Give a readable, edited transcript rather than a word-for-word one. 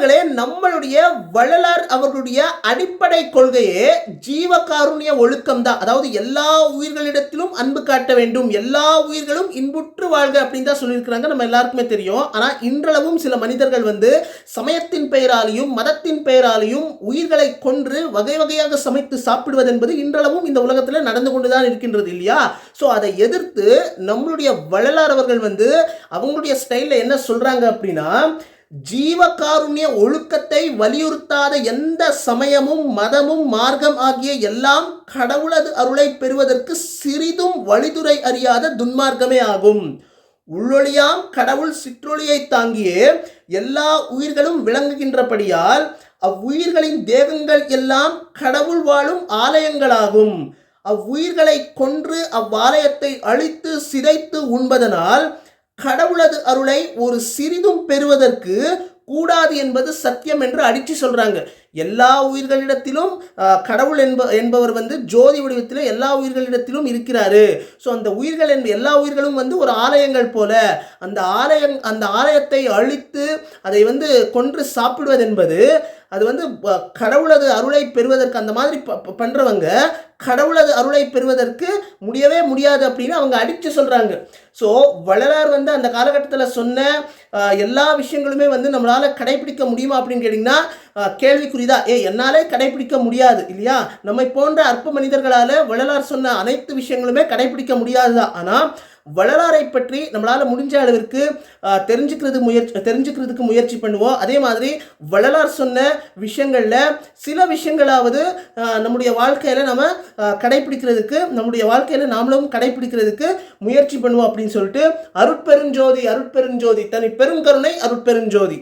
நண்பர்களே, நம்மளுடைய வள்ளலார் அவர்களுடைய அடிப்படை கொள்கையே ஜீவகாருண்ய ஒழுக்கம் தான். அதாவது எல்லா உயிர்களிடத்திலும் அன்பு காட்ட வேண்டும், எல்லா உயிர்களும் இன்புற்று வாழ்க அப்படின்னு தான் சொல்லியிருக்கிறாங்க. நம்ம எல்லாருக்குமே தெரியும். ஆனால் இன்றளவும் சில மனிதர்கள் சமயத்தின் பெயராலையும் மதத்தின் பெயராலையும் உயிர்களை கொன்று வகை வகையாக சமைத்து சாப்பிடுவது என்பது இன்றளவும் இந்த உலகத்தில் நடந்து கொண்டுதான் இருக்கின்றது இல்லையா? ஸோ அதை எதிர்த்து நம்மளுடைய வள்ளலார் அவர்கள் அவங்களுடைய ஸ்டைலில் என்ன சொல்றாங்க அப்படின்னா, ஜீவகாருண்ய ஒழுக்கத்தை வலியுறுத்தாத எந்த சமயமும் மதமும் மார்க்கம் ஆகிய எல்லாம் கடவுளது அருளை பெறுவதற்கு சிறிதும் வழிதுறை அறியாத துன்மார்க்கமே ஆகும். உள்ளொளியாம் கடவுள் சிற்றொளியை தாங்கியே எல்லா உயிர்களும் விளங்குகின்றபடியால் அவ்வுயிர்களின் தேகங்கள் எல்லாம் கடவுள் வாழும் ஆலயங்களாகும். அவ்வுயிர்களை கொன்று அவ்வாலயத்தை அழித்து சிதைத்து உண்பதனால் கடவுளது அருளை ஒரு சிறிதும் பெறுவதற்கு கூடாது என்பது சத்தியம் என்று அடிச்சு சொல்றாங்க. எல்லா உயிர்களிடத்திலும் கடவுள் என்பவர் ஜோதி வடிவத்தில் எல்லா உயிர்களிடத்திலும் இருக்கிறாரு. ஸோ அந்த உயிர்கள் எல்லா உயிர்களும் ஒரு ஆலயங்கள் போல அந்த ஆலயத்தை அழித்து அதை கொன்று சாப்பிடுவது என்பது அது கடவுளது அருளை பெறுவதற்கு அந்த மாதிரி பண்றவங்க கடவுளது அருளை பெறுவதற்கு முடியவே முடியாது அப்படின்னு அவங்க அடிச்சு சொல்றாங்க. ஸோ வள்ளலார் அந்த காலகட்டத்தில் சொன்ன எல்லா விஷயங்களுமே நம்மளால கடைபிடிக்க முடியுமா அப்படின்னு கேட்டிங்கன்னா கேள்விக்குறிதான். என்னாலே கடைபிடிக்க முடியாது இல்லையா? நம்மை போன்ற அற்ப மனிதர்களால் வள்ளலார் சொன்ன அனைத்து விஷயங்களுமே கடைபிடிக்க முடியாதுதான். ஆனால் வள்ளலாரை பற்றி நம்மளால் முடிஞ்ச அளவிற்கு தெரிஞ்சுக்கிறதுக்கு முயற்சி பண்ணுவோம். அதே மாதிரி வள்ளலார் சொன்ன விஷயங்களில் சில விஷயங்களாவது நம்முடைய வாழ்க்கையில் நம்ம கடைபிடிக்கிறதுக்கு நம்முடைய வாழ்க்கையில் நாமளும் கடைபிடிக்கிறதுக்கு முயற்சி பண்ணுவோம் அப்படின்னு சொல்லிட்டு அருட்பெருஞ்சோதி தனி பெருங்கருணை அருட்பெருஞ்சோதி.